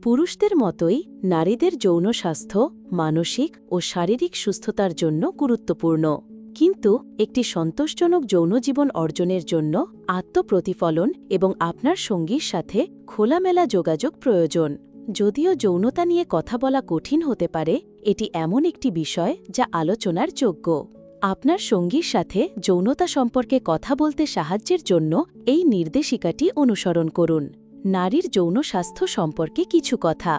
পুরুষদের মতোই নারীদের যৌন স্বাস্থ্য মানসিক ও শারীরিক সুস্থতার জন্য গুরুত্বপূর্ণ। কিন্তু একটি সন্তোষজনক যৌন জীবন অর্জনের জন্য আত্মপ্রতিফলন এবং আপনার সঙ্গীর সাথে খোলামেলা যোগাযোগ প্রয়োজন। যদিও যৌনতা নিয়ে কথা বলা কঠিন হতে পারে, এটি এমন একটি বিষয় যা আলোচনার যোগ্য। আপনার সঙ্গীর সাথে যৌনতা সম্পর্কে কথা বলতে সাহায্যের জন্য এই নির্দেশিকাটি অনুসরণ করুন। নারীর যৌন স্বাস্থ্য সম্পর্কে কিছু কথা।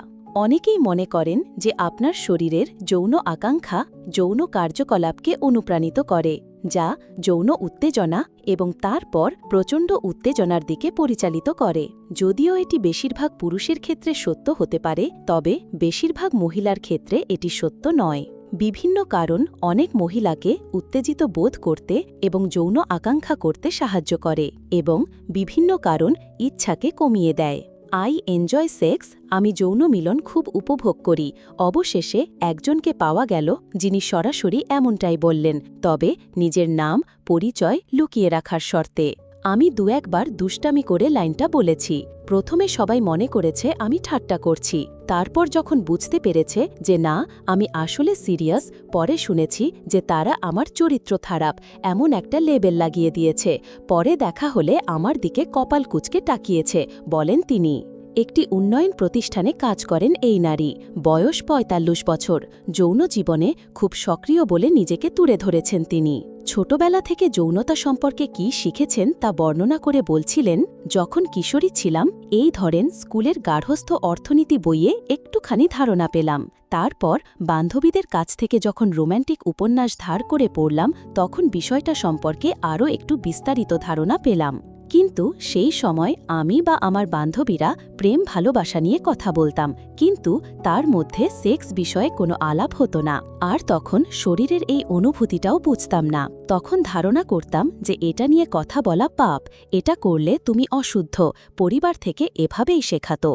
অনেকেই মনে করেন যে আপনার শরীরের যৌন আকাঙ্ক্ষা যৌন কার্যকলাপকে অনুপ্রাণিত করে, যা যৌন উত্তেজনা এবং তারপর প্রচণ্ড উত্তেজনার দিকে পরিচালিত করে। যদিও এটি বেশিরভাগ পুরুষের ক্ষেত্রে সত্য হতে পারে, তবে বেশিরভাগ মহিলার ক্ষেত্রে এটি সত্য নয়। বিভিন্ন কারণ অনেক মহিলাকে উত্তেজিত বোধ করতে এবং যৌন আকাঙ্ক্ষা করতে সাহায্য করে, এবং বিভিন্ন কারণ ইচ্ছাকে কমিয়ে দেয়। আই এনজয় সেক্স, আমি যৌন মিলন খুব উপভোগ করি। অবশেষে একজনকে পাওয়া গেল যিনি সরাসরি এমনটাই বললেন, তবে নিজের নাম পরিচয় লুকিয়ে রাখার শর্তে। আমি একবার দুষ্টামি করে লাইনটা বলেছি। প্রথমে সবাই মনে করেছে আমি ঠাট্টা করছি, তারপর যখন বুঝতে পেরেছে যে না, আমি আসলে সিরিয়াস, পরে শুনেছি যে তারা আমার চরিত্র খারাপ এমন একটা লেবেল লাগিয়ে দিয়েছে। পরে দেখা হলে আমার দিকে কপাল কুঁচকে তাকিয়েছে, বলেন তিনি। একটি উন্নয়ন প্রতিষ্ঠানে কাজ করেন এই নারী। বয়স ৪৫ বছর। যৌন জীবনে খুব সক্রিয় বলে নিজেকে তুলে ধরেছেন তিনি। ছোটবেলা থেকে যৌনতা সম্পর্কে কি শিখেছেন তা বর্ণনা করে বলছিলেন, যখন কিশোরী ছিলাম এই ধরেন স্কুলের গার্হস্থ্য অর্থনীতি বইয়ে একটুখানি ধারণা পেলাম। তারপর বান্ধবীদের কাছ থেকে যখন রোম্যান্টিক উপন্যাস ধার করে পড়লাম, তখন বিষয়টা সম্পর্কে আরও একটু বিস্তারিত ধারণা পেলাম। কিন্তু সেই সময় আমি বা আমার বান্ধবীরা প্রেম ভালোবাসা নিয়ে কথা বলতাম, কিন্তু তার মধ্যে সেক্স বিষয়ে কোনো আলাপ হতো না। আর তখন শরীরের এই অনুভূতিটাও বুঝতাম না। তখন ধারণা করতাম যে এটা নিয়ে কথা বলা পাপ, এটা করলে তুমি অশুদ্ধ। পরিবার থেকে এভাবেই শেখাতো।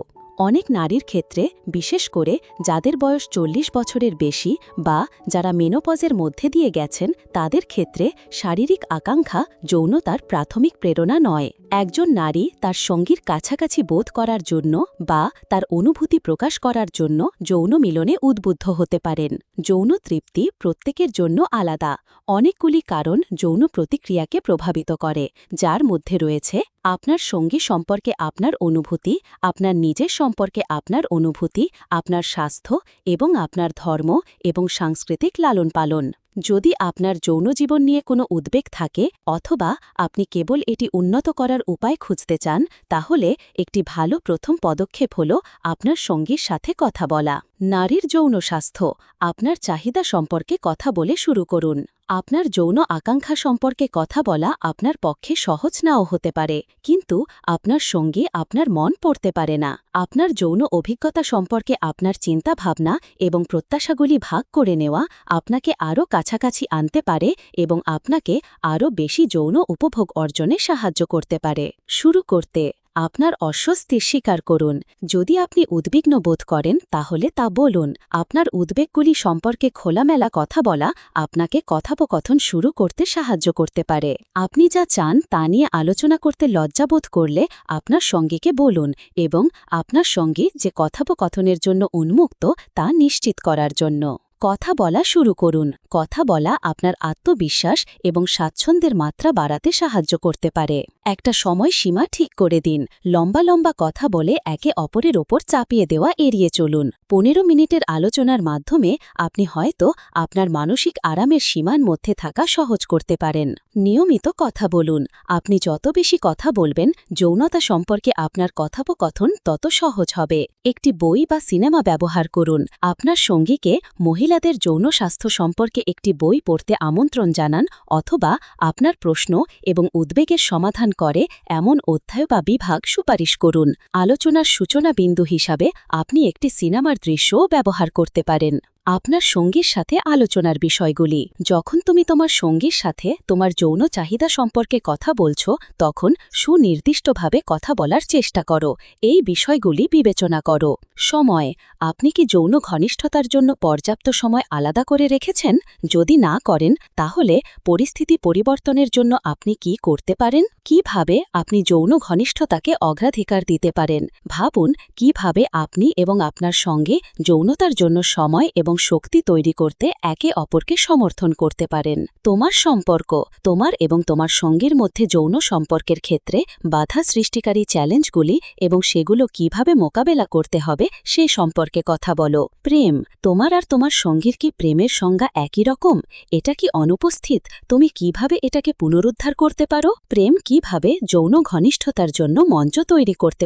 অনেক নারীর ক্ষেত্রে, বিশেষ করে যাদের বয়স ৪০ বছরের বেশি বা যারা মেনোপজের মধ্যে দিয়ে গেছেন, তাদের ক্ষেত্রে শারীরিক আকাঙ্ক্ষা যৌনতার প্রাথমিক প্রেরণা নয়। একজন নারী তার সঙ্গীর কাছাকাছি বোধ করার জন্য বা তার অনুভূতি প্রকাশ করার জন্য যৌন মিলনে উদ্বুদ্ধ হতে পারেন। যৌন তৃপ্তি প্রত্যেকের জন্য আলাদা। অনেকগুলি কারণ যৌন প্রতিক্রিয়াকে প্রভাবিত করে, যার মধ্যে রয়েছে আপনার সঙ্গী সম্পর্কে আপনার অনুভূতি, আপনার নিজের সম্পর্কে আপনার অনুভূতি, আপনার স্বাস্থ্য এবং আপনার ধর্ম এবং সাংস্কৃতিক লালন পালন। যদি আপনার যৌন জীবন নিয়ে কোনো উদ্বেগ থাকে অথবা আপনি কেবল এটি উন্নত করার উপায় খুঁজতে চান, তাহলে একটি ভালো প্রথম পদক্ষেপ হল আপনার সঙ্গীর সাথে কথা বলা। নারীর যৌন স্বাস্থ্য, আপনার চাহিদা সম্পর্কে কথা বলে শুরু করুন। আপনার যৌন আকাঙ্ক্ষা সম্পর্কে কথা বলা আপনার পক্ষে সহজ নাও হতে পারে, কিন্তু আপনার সঙ্গী আপনার মন পড়তে পারে না। আপনার যৌন অভিজ্ঞতা সম্পর্কে আপনার চিন্তাভাবনা এবং প্রত্যাশাগুলি ভাগ করে নেওয়া আপনাকে আরও কাছাকাছি আনতে পারে এবং আপনাকে আরও বেশি যৌন উপভোগ অর্জনে সাহায্য করতে পারে। শুরু করতে আপনার অস্বস্তি স্বীকার করুন। যদি আপনি উদ্বিগ্ন বোধ করেন, তাহলে তা বলুন। আপনার উদ্বেগগুলি সম্পর্কে খোলামেলা কথা বলা আপনাকে কথোপকথন শুরু করতে সাহায্য করতে পারে। আপনি যা চান তা নিয়ে আলোচনা করতে লজ্জাবোধ করলে আপনার সঙ্গীকে বলুন, এবং আপনার সঙ্গী যে কথোপকথনের জন্য উন্মুক্ত তা নিশ্চিত করার জন্য কথা বলা শুরু করুন। কথা বলা আপনার আত্মবিশ্বাস এবং স্বাচ্ছন্দ্যের মাত্রা বাড়াতে সাহায্য করতে পারে। একটা সময়সীমা ঠিক করে দিন। লম্বা লম্বা কথা বলে একে অপরের ওপর চাপিয়ে দেওয়া এড়িয়ে চলুন। ১৫ মিনিটের আলোচনার মাধ্যমে আপনি হয়তো আপনার মানসিক আরামের সীমার মধ্যে থাকা সহজ করতে পারেন। নিয়মিত কথা বলুন। আপনি যত বেশি কথা বলবেন, যৌনতা সম্পর্কে আপনার কথোপকথন তত সহজ হবে। একটি বই বা সিনেমা ব্যবহার করুন। আপনার সঙ্গীকে মহিলাদের যৌন স্বাস্থ্য সম্পর্কে একটি বই পড়তে আমন্ত্রণ জানান, অথবা আপনার প্রশ্ন এবং উদ্বেগের সমাধান করে এমন অধ্যায় বা বিভাগ সুপারিশ করুন। আলোচনার সূচনা বিন্দু হিসাবে আপনি একটি সিনেমার দৃশ্যও ব্যবহার করতে পারেন। আপনার সঙ্গীর সাথে আলোচনার বিষয়গুলি। যখন তুমি তোমার সঙ্গীর সাথে তোমার যৌন চাহিদা সম্পর্কে কথা বলছো, তখন সুনির্দিষ্টভাবে কথা বলার চেষ্টা করো। এই বিষয়গুলি বিবেচনা করো। সময়। আপনি কি যৌন ঘনিষ্ঠতার জন্য পর্যাপ্ত সময় আলাদা করে রেখেছেন? যদি না করেন, তাহলে পরিস্থিতি পরিবর্তনের জন্য আপনি কি করতে পারেন? কিভাবে আপনি যৌন ঘনিষ্ঠতাকে অগ্রাধিকার দিতে পারেন? ভাবুন কিভাবে আপনি এবং আপনার সঙ্গে যৌনতার জন্য সময় এবং শক্তি তৈরি করতে একে অপরকে সমর্থন করতে পারেন। তোমার সম্পর্ক। তোমার এবং তোমার সঙ্গীর মধ্যে যৌন সম্পর্কের ক্ষেত্রে বাধা সৃষ্টিকারী চ্যালেঞ্জগুলি এবং সেগুলো কিভাবে মোকাবেলা করতে হবে সে সম্পর্কে কথা বলো। প্রেম। তোমার আর তোমার সঙ্গীর কি প্রেমের সংজ্ঞা একই রকম? এটা কি অনুপস্থিত? তুমি কিভাবে এটাকে পুনরুদ্ধার করতে পারো? প্রেম কিভাবে যৌন ঘনিষ্ঠতার জন্য মঞ্চ তৈরি করতে